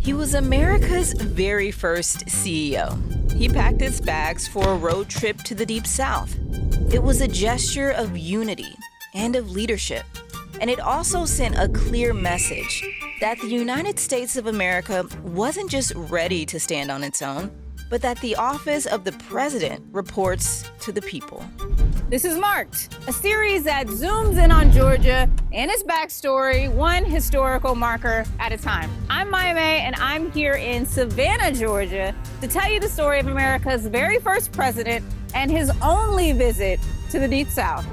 He was America's very first CEO. He packed his bags for a road trip to the Deep South. It was a gesture of unity and of leadership. And it also sent a clear message that the United States of America wasn't just ready to stand on its own, but that the office of the president reports to the people. This is Marked, a series that zooms in on Georgia and its backstory, one historical marker at a time. I'm Maya May, and I'm here in Savannah, Georgia, to tell you the story of America's very first president and his only visit to the Deep South.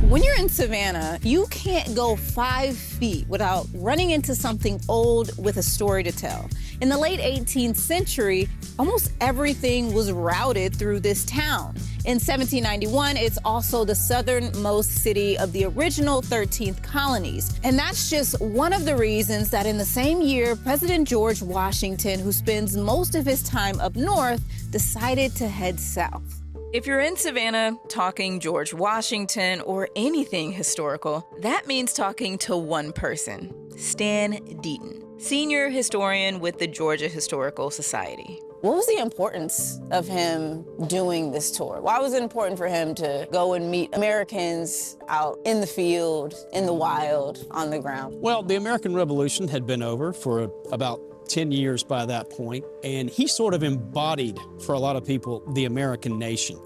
When you're in Savannah, you can't go 5 feet without running into something old with a story to tell. In the late 18th century, almost everything was routed through this town. In 1791, it's also the southernmost city of the original 13th colonies. And that's just one of the reasons that in the same year, President George Washington, who spends most of his time up north, decided to head south. If you're in Savannah talking George Washington or anything historical, that means talking to one person, Stan Deaton, senior historian with the Georgia Historical Society. What was the importance of him doing this tour? Why was it important for him to go and meet Americans out in the field, in the wild, on the ground? Well, the American Revolution had been over for about 10 years by that point, and he sort of embodied, for a lot of people, the American nation.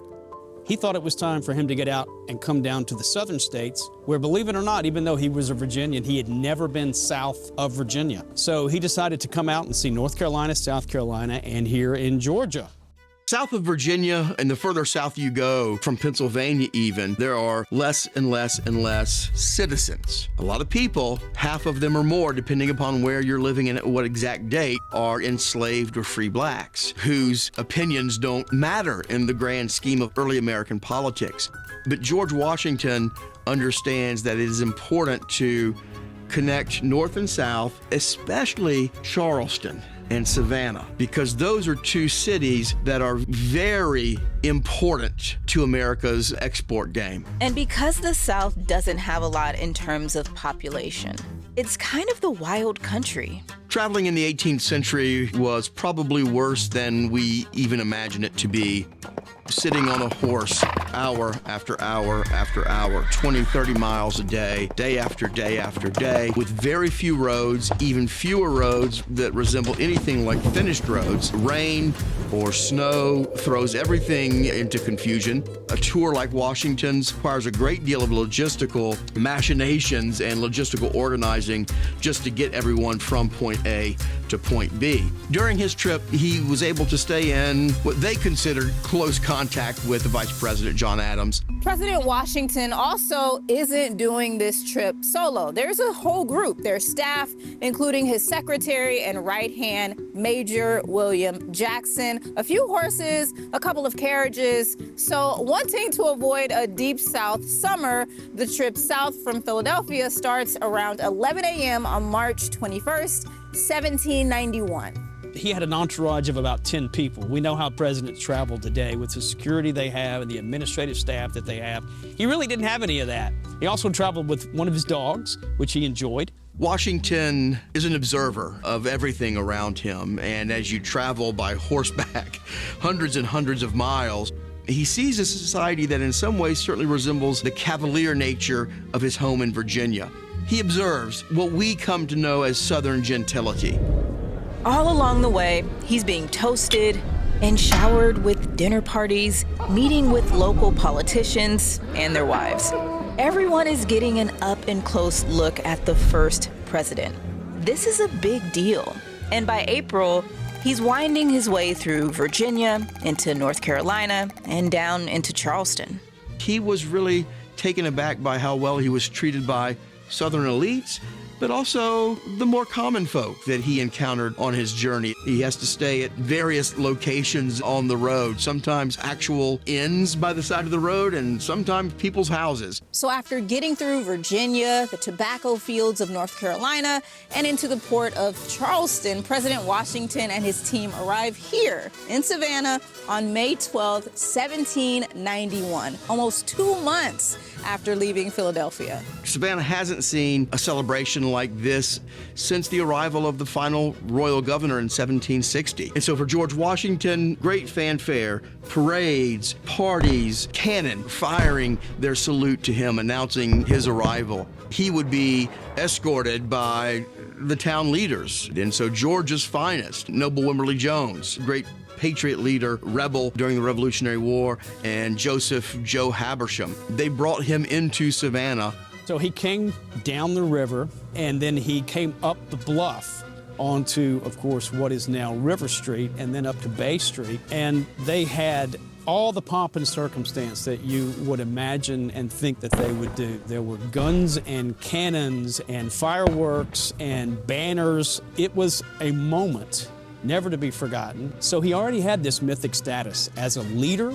He thought it was time for him to get out and come down to the southern states, where, believe it or not, even though he was a Virginian, he had never been south of Virginia. So he decided to come out and see North Carolina, South Carolina, and here in Georgia. South of Virginia, and the further south you go, from Pennsylvania even, there are less and less and less citizens. A lot of people, half of them or more, depending upon where you're living and at what exact date, are enslaved or free blacks, whose opinions don't matter in the grand scheme of early American politics. But George Washington understands that it is important to connect North and South, especially Charleston and Savannah, because those are two cities that are very important to America's export game. And because the South doesn't have a lot in terms of population, it's kind of the wild country. Traveling in the 18th century was probably worse than we even imagine it to be. Sitting on a horse hour after hour after hour, 20, 30 miles a day after day after day, with very few roads, even fewer roads that resemble anything like finished roads. Rain or snow throws everything into confusion. A tour like Washington's requires a great deal of logistical machinations and logistical organizing just to get everyone from point A to point B. During his trip, he was able to stay in what they considered close contact with the Vice President John Adams. President Washington also isn't doing this trip solo. There's a whole group. There's staff, including his secretary and right hand, Major William Jackson, a few horses, a couple of carriages. So wanting to avoid a deep South summer, the trip south from Philadelphia starts around 11 a.m. on March 21st, 1791. He had an entourage of about 10 people. We know how presidents travel today with the security they have and the administrative staff that they have. He really didn't have any of that. He also traveled with one of his dogs, which he enjoyed. Washington is an observer of everything around him, and as you travel by horseback hundreds and hundreds of miles, he sees a society that in some ways certainly resembles the cavalier nature of his home in Virginia. He observes what we come to know as Southern gentility. All along the way, he's being toasted and showered with dinner parties, meeting with local politicians and their wives. Everyone is getting an up-and-close look at the first president. This is a big deal. And by April, he's winding his way through Virginia, into North Carolina, and down into Charleston. He was really taken aback by how well he was treated by Southern elites but also the more common folk that he encountered on his journey. He has to stay at various locations on the road, sometimes actual inns by the side of the road, and sometimes people's houses. So after getting through Virginia, the tobacco fields of North Carolina, and into the port of Charleston, President Washington and his team arrive here in Savannah on May 12, 1791, almost 2 months after leaving Philadelphia. Savannah hasn't seen a celebration like this since the arrival of the final royal governor in 1760. And so for George Washington, great fanfare, parades, parties, cannon firing their salute to him, announcing his arrival. He would be escorted by the town leaders. And so Georgia's finest, Noble Wimberly Jones, great Patriot leader, rebel during the Revolutionary War, and Joseph Joe Habersham. They brought him into Savannah. So he came down the river, and then he came up the bluff onto, of course, what is now River Street, and then up to Bay Street. And they had all the pomp and circumstance that you would imagine and think that they would do. There were guns and cannons and fireworks and banners. It was a moment never to be forgotten. So he already had this mythic status as a leader.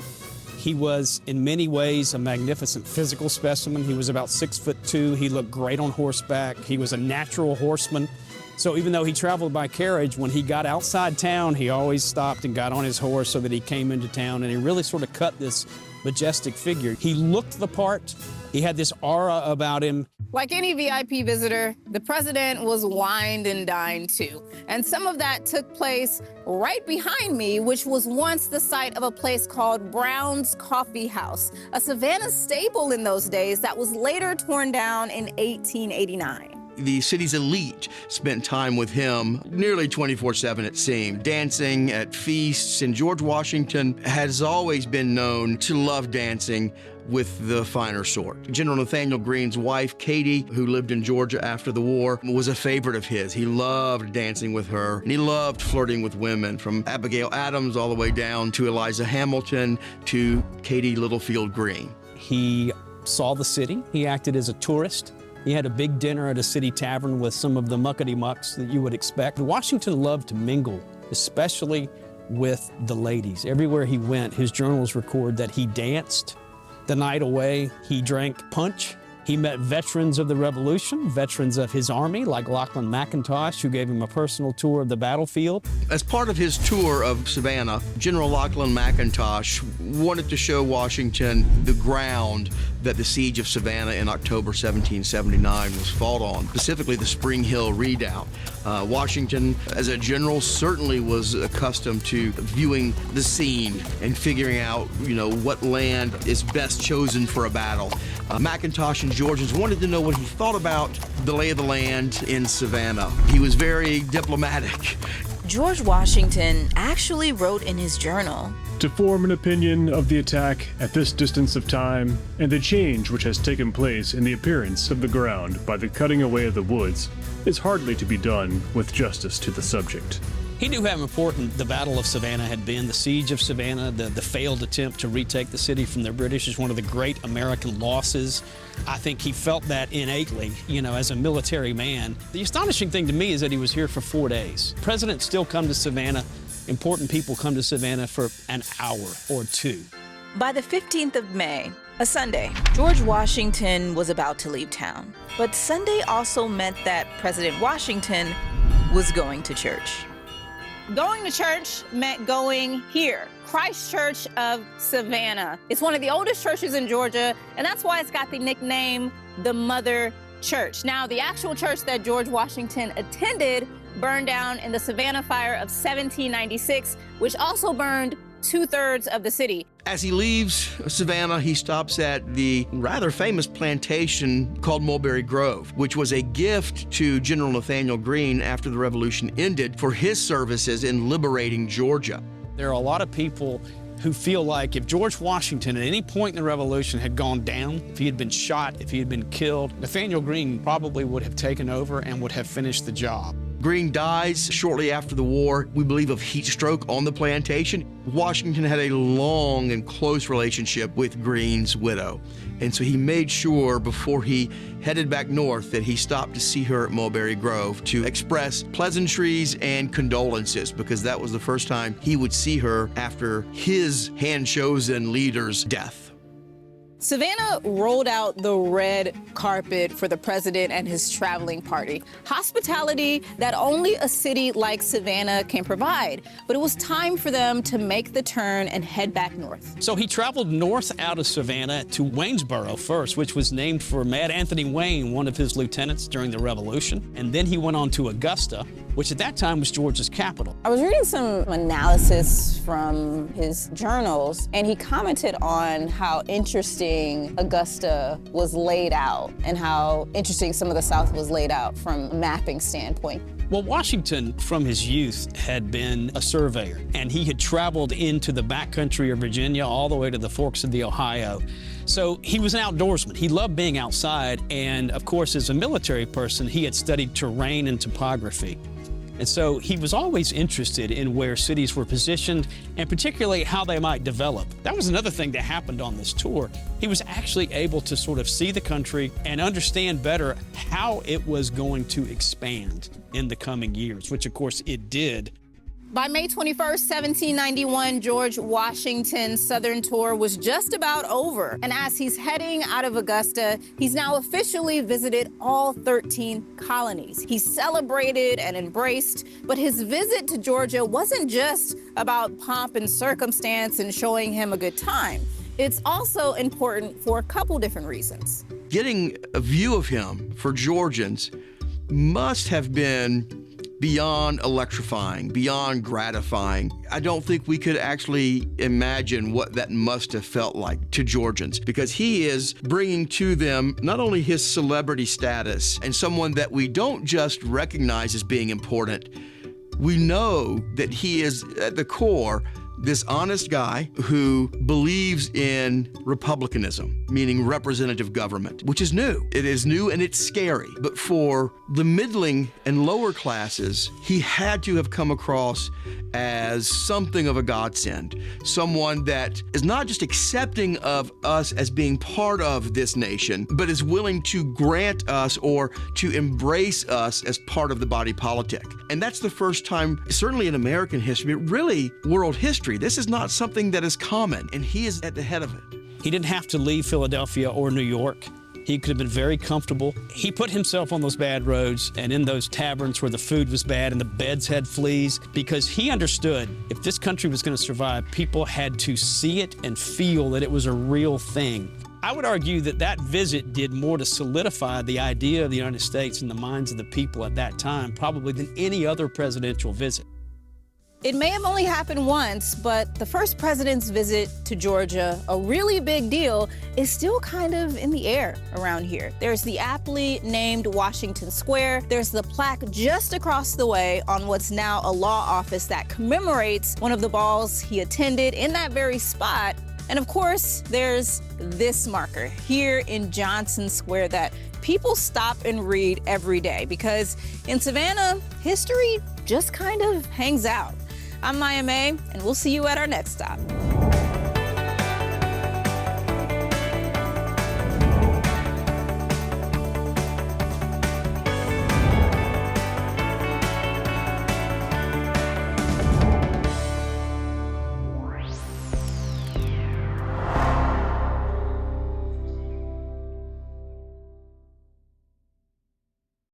He was, in many ways, a magnificent physical specimen. He was about 6'2". He looked great on horseback. He was a natural horseman. So even though he traveled by carriage, when he got outside town, he always stopped and got on his horse so that he came into town, and he really sort of cut this majestic figure. He looked the part. He had this aura about him. Like any VIP visitor, the president was wined and dined too. And some of that took place right behind me, which was once the site of a place called Brown's Coffee House, a Savannah staple in those days that was later torn down in 1889. The city's elite spent time with him nearly 24/7, it seemed, dancing at feasts. And George Washington has always been known to love dancing with the finer sort. General Nathaniel Greene's wife, Katie, who lived in Georgia after the war, was a favorite of his. He loved dancing with her, and he loved flirting with women, from Abigail Adams all the way down to Eliza Hamilton to Katie Littlefield Greene. He saw the city. He acted as a tourist. He had a big dinner at a city tavern with some of the muckety-mucks that you would expect. Washington loved to mingle, especially with the ladies. Everywhere he went, his journals record that he danced the night away. He drank punch. He met veterans of the Revolution, veterans of his army, like Lachlan McIntosh, who gave him a personal tour of the battlefield. As part of his tour of Savannah, General Lachlan McIntosh wanted to show Washington the ground that the siege of Savannah in October 1779 was fought on, specifically the Spring Hill Redoubt. Washington, as a general, certainly was accustomed to viewing the scene and figuring out, what land is best chosen for a battle. McIntosh and Georgians wanted to know what he thought about the lay of the land in Savannah. He was very diplomatic. George Washington actually wrote in his journal, "To form an opinion of the attack at this distance of time, and the change which has taken place in the appearance of the ground by the cutting away of the woods, is hardly to be done with justice to the subject." He knew how important the Battle of Savannah had been. The siege of Savannah, the failed attempt to retake the city from the British, is one of the great American losses. I think he felt that innately, as a military man. The astonishing thing to me is that he was here for 4 days. Presidents still come to Savannah. Important people come to Savannah for an hour or two. By the 15th of May, a Sunday, George Washington was about to leave town. But Sunday also meant that President Washington was going to church. Going to church meant going here, Christ Church of Savannah. It's one of the oldest churches in Georgia, and that's why it's got the nickname the Mother Church. Now, the actual church that George Washington attended burned down in the Savannah Fire of 1796, which also burned 2/3 of the city. As he leaves Savannah, he stops at the rather famous plantation called Mulberry Grove, which was a gift to General Nathaniel Greene after the Revolution ended for his services in liberating Georgia. There are a lot of people who feel like if George Washington at any point in the Revolution had gone down, if he had been shot, if he had been killed, Nathaniel Greene probably would have taken over and would have finished the job. Greene dies shortly after the war, we believe, of heat stroke on the plantation. Washington had a long and close relationship with Greene's widow, and so he made sure before he headed back north that he stopped to see her at Mulberry Grove to express pleasantries and condolences, because that was the first time he would see her after his hand-chosen leader's death. Savannah rolled out the red carpet for the president and his traveling party. Hospitality that only a city like Savannah can provide. But it was time for them to make the turn and head back north. So he traveled north out of Savannah to Waynesboro first, which was named for Mad Anthony Wayne, one of his lieutenants during the Revolution. And then he went on to Augusta, which at that time was Georgia's capital. I was reading some analysis from his journals, and he commented on how interesting Augusta was laid out and how interesting some of the South was laid out from a mapping standpoint. Well, Washington, from his youth, had been a surveyor, and he had traveled into the backcountry of Virginia all the way to the forks of the Ohio. So he was an outdoorsman. He loved being outside, and of course, as a military person, he had studied terrain and topography. And so he was always interested in where cities were positioned and particularly how they might develop. That was another thing that happened on this tour. He was actually able to sort of see the country and understand better how it was going to expand in the coming years, which of course it did. By May 21st, 1791, George Washington's Southern tour was just about over. And as he's heading out of Augusta, he's now officially visited all 13 colonies. He's celebrated and embraced, but his visit to Georgia wasn't just about pomp and circumstance and showing him a good time. It's also important for a couple different reasons. Getting a view of him for Georgians must have been beyond electrifying, beyond gratifying. I don't think we could actually imagine what that must have felt like to Georgians, because he is bringing to them not only his celebrity status and someone that we don't just recognize as being important, we know that he is at the core this honest guy who believes in republicanism, meaning representative government, which is new. It is new and it's scary. But for the middling and lower classes, he had to have come across as something of a godsend, someone that is not just accepting of us as being part of this nation, but is willing to grant us or to embrace us as part of the body politic. And that's the first time, certainly in American history, but really world history. This is not something that is common, and he is at the head of it. He didn't have to leave Philadelphia or New York. He could have been very comfortable. He put himself on those bad roads and in those taverns where the food was bad and the beds had fleas, because he understood if this country was going to survive, people had to see it and feel that it was a real thing. I would argue that that visit did more to solidify the idea of the United States in the minds of the people at that time, probably than any other presidential visit. It may have only happened once, but the first president's visit to Georgia, a really big deal, is still kind of in the air around here. There's the aptly named Washington Square. There's the plaque just across the way on what's now a law office that commemorates one of the balls he attended in that very spot. And of course, there's this marker here in Johnson Square that people stop and read every day, because in Savannah, history just kind of hangs out. I'm Maya May, and we'll see you at our next stop.